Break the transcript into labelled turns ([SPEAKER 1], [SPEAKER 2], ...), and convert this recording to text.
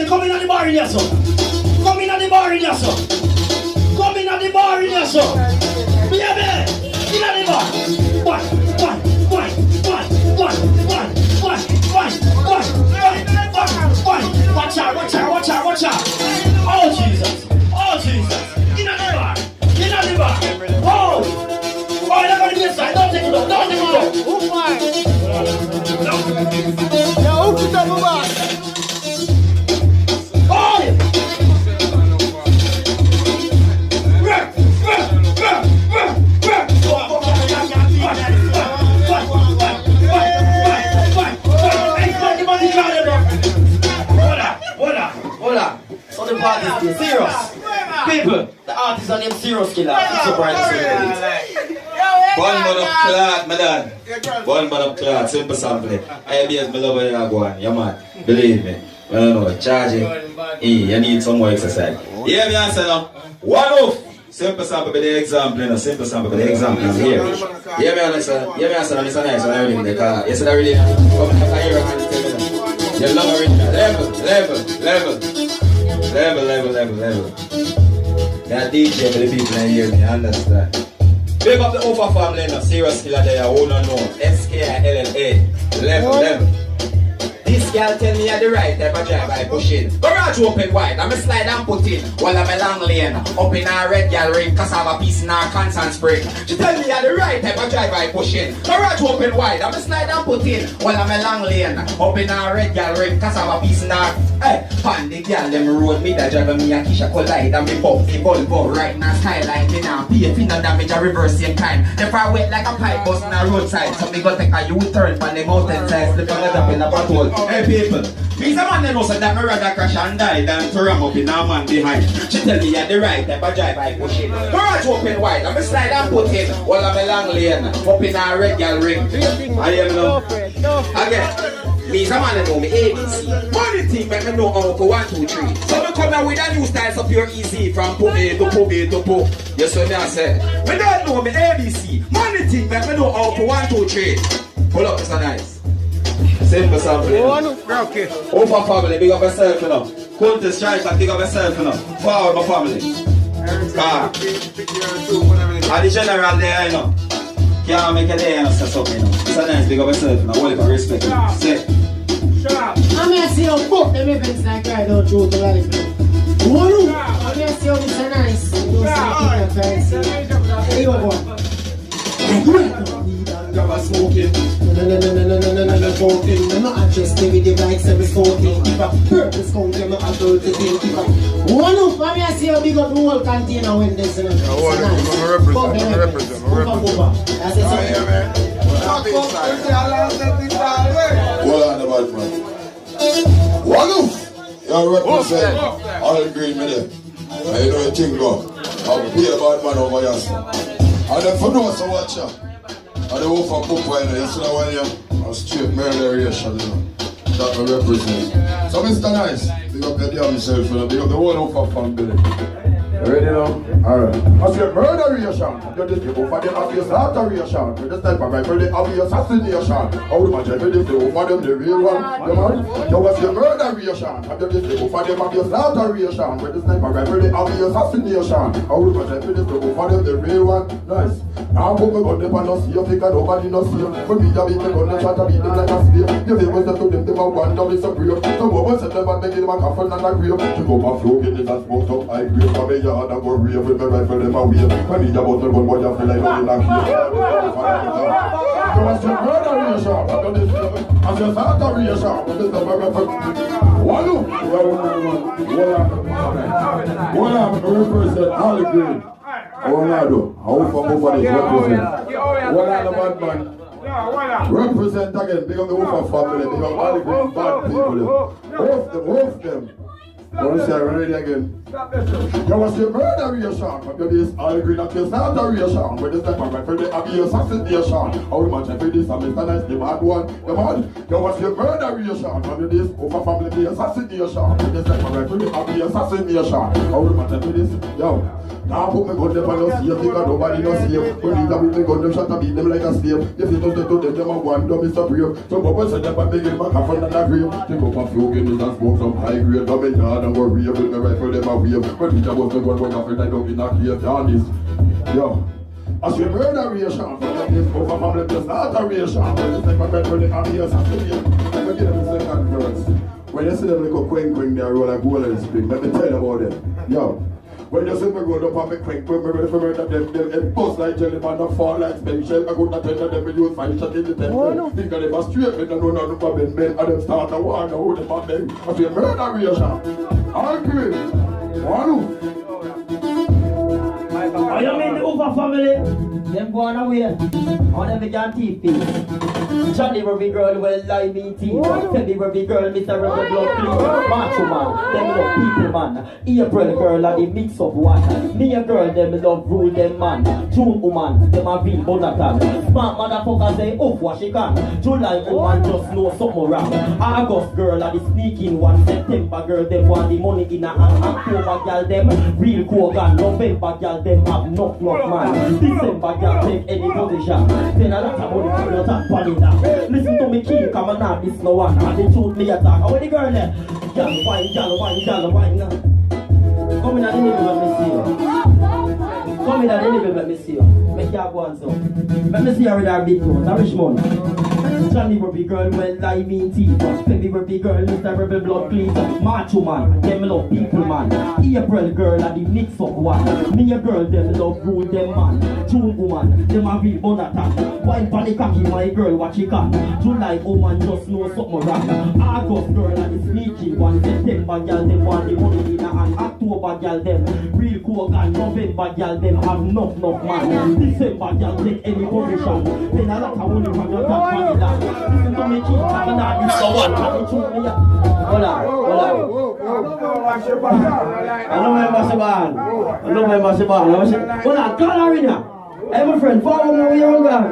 [SPEAKER 1] come in at the bar in here, son. Come in at the bar in here, son. Come in at the bar in here, son. Baby, in at the bar. One. Watch out. Oh, Jesus. In at the bar. Oh, they're going to be inside. Don't take it off.
[SPEAKER 2] Oh, my. Yeah, open it up, back.
[SPEAKER 1] Hold on. So the party is serious. People, the artist on him serious killer. It's so bright.
[SPEAKER 3] One man up cloud, my dad. One man up cloud, simple sample. IBS, my love you go on. Yeah, man. Believe me. I don't know, charging. You need some more exercise. Yeah, me answer now. One off. Simple sample by the example, you know. Simple sample by the example here. Yeah, me answer. It's a nice one. I really make it. Yes, I really. Come and hear a hand tell me. You love original. Level. That DJ for the people that hear me, understand? Big up the Ufa family, no serious killer there, who don't know. SKILLA. Level. This girl tell me at the right type of drive I push in. Garage open wide, I'm a slide and put in. While I'm a long lane, up in a red girl ring, cause I have a piece in her constant spring. She tell me at the right type of drive I push in. Garage open wide, I'm a slide and put in. While I'm a long lane, up in a red girl ring, cause I have a piece in her. Hey, pan the girl, them road me that drive me a Kisha collide. And me bump the Volvo right now skyline. Me now pay if no damage a reverse same time. If I wait like a pipe bust in a roadside. So me go take a U-turn from the mountain side, slip and get up in a pothole. Hey people, me some man know so that me rather crash and die than to ram up in a man behind. She tell me at the right type of drive I push in. Garage open wide, I'm a slide and put in. While I'm a long lane, up in a red girl ring. I am now. Again, me some man know me ABC. Money thing make me know how to 1, 2, 3. So me come here with a new style so pure easy from po A to po B to po. Yes, so me I said. Me don't know me ABC. Money thing make me know how to 1, 2, 3. Pull up, it's nice. Simple sample.
[SPEAKER 2] Okay.
[SPEAKER 3] Over family, big up yourself, you know. Counter Striker, big up yourself, you know. Forward my family. And the general there, you know. Can't make a day and say something, you know. It's a nice big up yourself, you know. Hold it for respect, you know. Say.
[SPEAKER 4] I'm going to see how both them events like I don't throw the life. I'm going to see how this is nice. You don't see here you go.
[SPEAKER 2] Never smoking. No smoking. I'm not just living the like seven smoking. Keep a purpose count, I'm not a dirty thing. Keep a one up, I'm going to see how big up the whole container when this is nice.
[SPEAKER 5] I'm represent.
[SPEAKER 2] That's it.
[SPEAKER 5] Hold on, the bad man. One up. You represent all green me there. And you know you think go. I'll be a bad man over here. And if you know so watch ya. And the wolf and Papa, you know, you see that one here? I'm straight murderation, you know. That I represent. So Mr. Nice, big up your damn self, you know. Big up the whole wolf and family. You ready now? Alright. I say murderation. You just go for the obvious alteration. You just type of rifle the obvious assassination. How would man check if they go for them the real one? You know? You was your murderation. You just go for them obvious alteration. You just type of rifle the obvious assassination. How would man check if they go for them the real one? Nice. Now put me gun them and not see you, think nobody not see you. When me a beat me gun and try to beat them like a slave. You think was to them a one double is a brave. Some women say them and make them a coffin and a grave. You go for flow in it and smoke up high grave. For me yard and go rave with me rifle them a wave. When me a bottle gun boy you feel like you're in a cave. You was your murderation, I done this thing. I just alteration, but this is my rifle. One look. What happened to represent all the green? Ronaldo, how far over this represent? What are the bad man? Represent again, big up the Ufa family, big up all the great bad people. Off them. Want to say ready again? You want to say murderation, but you this all agree that it's not a ration. But this time I'm referring to the assassination. How much I feel this, I'm Mr. Nice, the mad one, the mad. You want to say murderation, but you this over family, the assassination. But this time I'm referring to the assassination. How much I feel this, yo. Now put me gun them and no save, because nobody no save. When these are with me gun them shot and beat them like a slave. If you don't do them a one dumb Mr. Brave. Some people say them a begging back and front of the grave. Take up a few guineas and smoke some high grade. Dumb in yard and go rave with me rifle them a wave. But Peter was the gun when I feel I don't in a cave. Honest, yo. I say murderation, but this over family just not a ration. But it's like my friend when they have the assassination. Let me get them the second verse. When you see them like a quang they roll like golden spring. Let me tell you about them. Yo. When you see me roll up on me quick, when me ready for murder them bust like jelly man and fall like spring shell. I go to tell them we use 5 shots in the temple. Think of them a straight men and know nothing about them men. And them start a war, now who them at them. I say murderation. I agree. One.
[SPEAKER 1] I am in the Ufa family.
[SPEAKER 6] Them go on away, on them can teeth face. Johnny Ruby girl will lie me teeth. Teddy Ruby girl, Mr. Rubber Blood please. Macho man, them love people man. April girl are the mix of one. Me a girl, them love rule them man. June woman, them a real bonatan. Smart motherfuckers say off what she can. July woman just know something wrong. August girl are the sneaking one. September girl, them want the money in a hand. October girl, them real Kogan. November girl, them have knock man. December girl take any position. Then a lot of money come out and pan it down. Listen to me king, come on now, this no one. And they shoot me attack. How the girl there? Gal wine, gal wine, gal wine. Come in at the middle, let me see you. Come in at the middle, let me see you. Make your go on so. Let me see her with her big nose, a rich money. Johnny Ruby girl, well lie mean teeth. Baby Ruby girl, Mr. Rebel Blood please. Macho man, them love people man. April girl are the mix of one. Me a girl, them love rule them man. June woman, them a real bonatan. Wine pon the cocky, my girl, what she can. July woman just know something wrong. August girl are the sneaky one. September girl, them want the money in a hand. October girl, them real Kogan. November girl, them have enough man. December girl, take any position. Then a lot of money from your top money down. Listen to me, keep talking about this. So what? Hold on. I don't remember Seban. Hold on, call her in here. Hey, my friend, follow me where you're going.